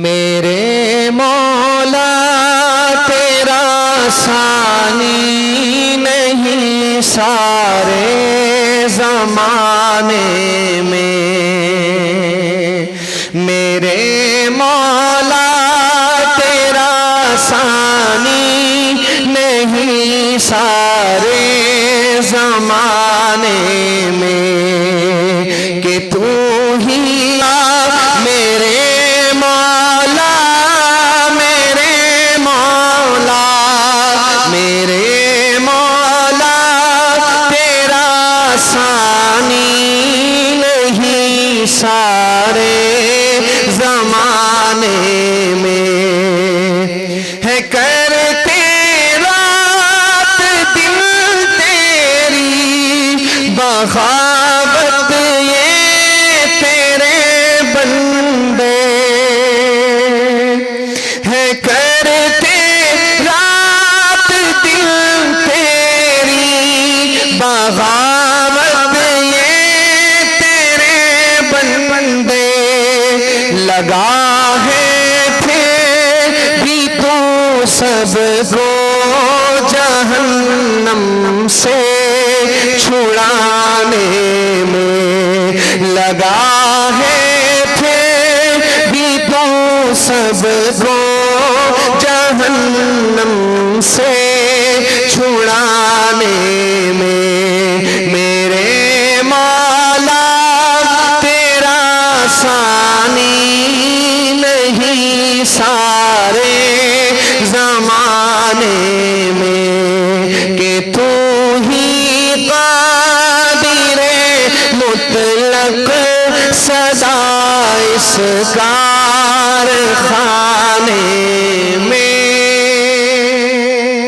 میرے مولا تیرا ثانی نہیں سارے زمانے میں، میرے مولا تیرا ثانی نہیں سارے زمانے میں، کہ تو ہی میرے مولا میرے مولا میرے مولا تیرا ثانی نہیں سارے زمانے میں، ہے کرتے رات دن تیری بغاوت یہ تیرے بندے، ہے کرتے رات دن تیری بغاوت یہ تیرے بندے، لگا ہے پھر بھی تو سب کو جہنم سے چھڑانے میں، لگا ہے پھر بھی تو سب کو جہنم سے چھڑانے میں، میرے مولا تیرا ثانی نہیں سارے زمانے میں، کہ تو ہی قادر مطلق سدا اس کارخانے